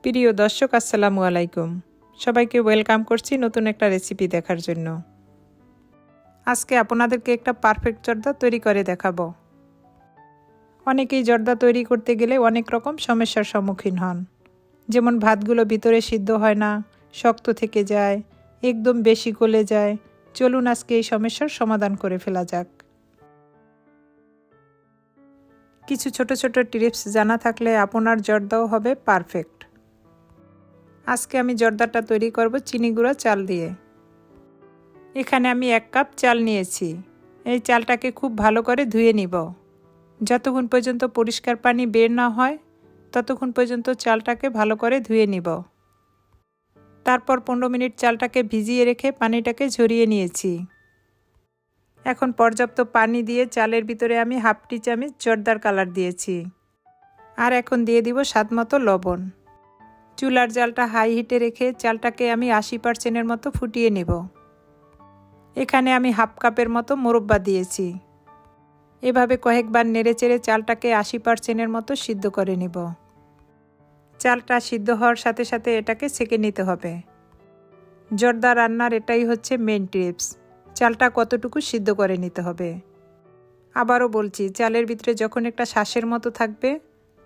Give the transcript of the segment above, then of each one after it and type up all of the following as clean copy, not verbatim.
প্রিয় দর্শক আসসালামু আলাইকুম, সবাইকে ওয়েলকাম করছি নতুন একটা রেসিপি দেখার জন্য। আজকে আপনাদেরকে একটা পারফেক্ট জর্দা তৈরি করে দেখাবো। অনেকেই জর্দা তৈরি করতে গেলে অনেক রকম সমস্যার সম্মুখীন হন, যেমন ভাতগুলো ভিতরে সিদ্ধ হয় না, শক্ত থেকে যায়, একদম বেশি গলে যায়। চলুন আজকে এই সমস্যার সমাধান করে ফেলা যাক। কিছু ছোট ছোট টিপস জানা থাকলে আপনার জর্দাও হবে পারফেক্ট। আজকে আমি জর্দাটা তৈরি করব চিনি গুঁড়া চাল দিয়ে। এখানে আমি 1 কাপ চাল নিয়েছি। এই চালটাকে খুব ভালো করে ধুয়ে নিব। যতক্ষণ পর্যন্ত পরিষ্কার পানি বের না হয় ততক্ষণ পর্যন্ত চালটাকে ভালো করে ধুয়ে নিব। তারপর 15 মিনিট চালটাকে ভিজিয়ে রেখে পানিটাকে ঝরিয়ে নিয়েছি। এখন পর্যাপ্ত পানি দিয়ে চালের ভিতরে আমি 1/2 টি চামচ জর্দার কালার দিয়েছি। আর এখন দিয়ে দিব স্বাদমতো লবণ। চুলার জালটা হাই হিটে রেখে চালটাকে আমি 80% মতো ফুটিয়ে নেব। এখানে আমি 1/2 কাপের মতো মোরব্বা দিয়েছি। এভাবে কয়েকবার নেড়েচেড়ে চালটাকে 80% মতো সিদ্ধ করে নেব। চালটা সিদ্ধ হওয়ার সাথে সাথে এটাকে ছেঁকে নিতে হবে। জর্দা রান্নার এটাই হচ্ছে মেইন টিপস, চালটা কতটুকু সিদ্ধ করে নিতে হবে। আবারও বলছি, চালের ভিতরে যখন একটা শ্বাসের মতো থাকবে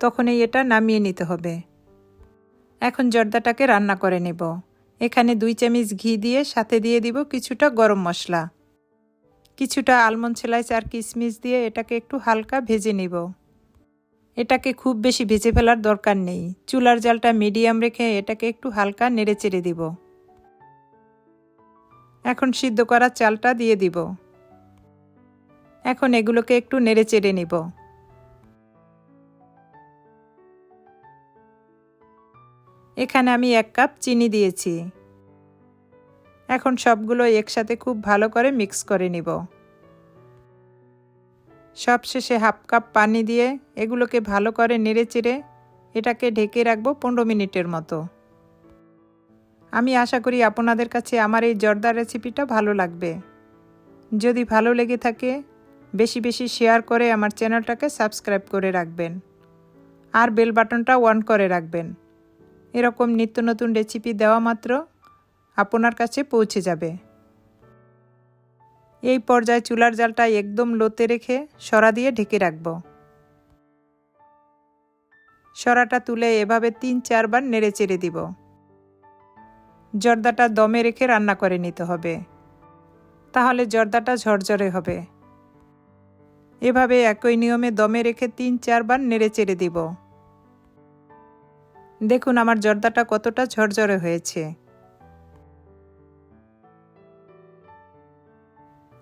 তখনই এটা নামিয়ে নিতে হবে। এখন জর্দাটাকে রান্না করে নেব। এখানে 2 চামচ ঘি দিয়ে সাথে দিয়ে দিব কিছুটা গরম মশলা, কিছুটা আলমন্ড স্লাইস আর কিশমিশ দিয়ে এটাকে একটু হালকা ভেজে নিব। এটাকে খুব বেশি ভেজে ফেলার দরকার নেই। চুলার জালটা মিডিয়াম রেখে এটাকে একটু হালকা নেড়েচেড়ে দিব। এখন সিদ্ধ করা চালটা দিয়ে দিব। এখন এগুলোকে একটু নেড়েচেড়ে নিব। এখানে আমি 1 কাপ চিনি দিয়েছি। এখন সবগুলো একসাথে খুব ভালো করে মিক্স করে নিব। সবশেষে 1/2 কাপ পানি দিয়ে এগুলোকে ভালো করে নেড়েচেড়ে এটাকে ঢেকে রাখবো 15 মিনিটের মতো। আমি আশা করি আপনাদের কাছে আমার এই জর্দার রেসিপিটা ভালো লাগবে। যদি ভালো লেগে থাকে বেশি বেশি শেয়ার করে আমার চ্যানেলটাকে সাবস্ক্রাইব করে রাখবেন আর বেল বাটনটা অন করে রাখবেন। এরকম নিত্য নতুন রেসিপি দেওয়া মাত্র আপনার কাছে পৌঁছে যাবে। এই পর্যায়ে চুলার জালটা একদম লোতে রেখে সরা দিয়ে ঢেকে রাখব। সরাটা তুলে এভাবে 3-4 বার নেড়েচেড়ে দিব। জর্দাটা দমে রেখে রান্না করে নিতে হবে, তাহলে জর্দাটা ঝরঝরে হবে। এভাবে একই নিয়মে দমে রেখে 3-4 বার নেড়েচেড়ে দিব। দেখুন আমার জর্দাটা কতটা ঝরঝরে হয়েছে।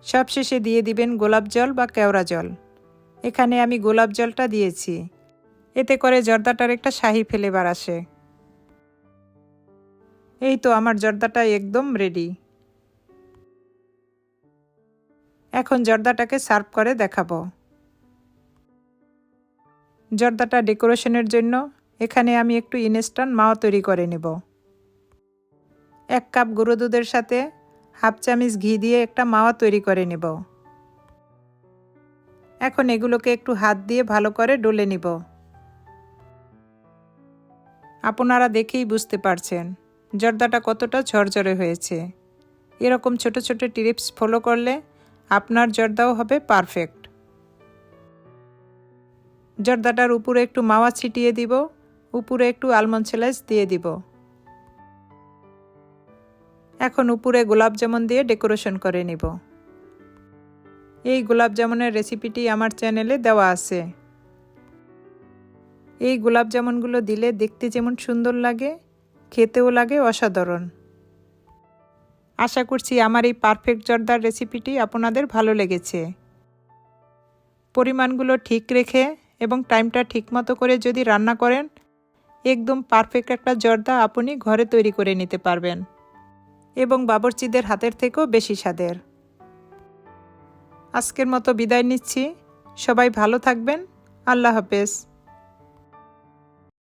সবশেষে দিয়ে দিবেন গোলাপ জল বা কেওড়া জল। এখানে আমি গোলাপ জলটা দিয়েছি, এতে করে জর্দাটার একটা শাহি ফ্লেভার আসে। এই তো আমার জর্দাটা একদম রেডি। এখন জর্দাটাকে সার্ভ করে দেখাবো। জর্দাটা ডেকোরেশনের জন্য এখানে আমি একটু ইনস্ট্যান্ট মাওয়া তৈরি করে নেব। 1 কাপ গুঁড়ো দুধের সাথে 1/2 চামচ ঘি দিয়ে একটা মাওয়া তৈরি করে নেব। এখন এগুলোকে একটু হাত দিয়ে ভালো করে ডলে নিব। আপনারা দেখেই বুঝতে পারছেন জর্দাটা কতটা ঝরঝরে হয়েছে। এরকম ছোট ছোট টিপস ফলো করলে আপনার জর্দাও হবে পারফেক্ট। জর্দাটার উপরে একটু মাওয়া ছিটিয়ে দিব, উপরে একটু আলমন্ড স্লাইস দিয়ে দিব। এখন উপরে গোলাপ জামুন দিয়ে ডেকোরেশন করে নিব। এই গোলাপ জামুনের রেসিপিটি আমার চ্যানেলে দেওয়া আছে। এই গোলাপ জামুনগুলো দিলে দেখতে যেমন সুন্দর লাগে, খেতেও লাগে অসাধারণ। আশা করছি আমার এই পারফেক্ট জর্দার রেসিপিটি আপনাদের ভালো লেগেছে। পরিমাণগুলো ঠিক রেখে এবং টাইমটা ঠিকমতো করে যদি রান্না করেন একদম পারফেক্ট একটা জর্দা আপনি ঘরে তৈরি করে নিতে পারবেন এবং বাবুর্চিদের হাতের থেকেও বেশি স্বাদের। আজকের মতো বিদায় নিচ্ছি। সবাই ভালো থাকবেন। আল্লাহ হাফেজ।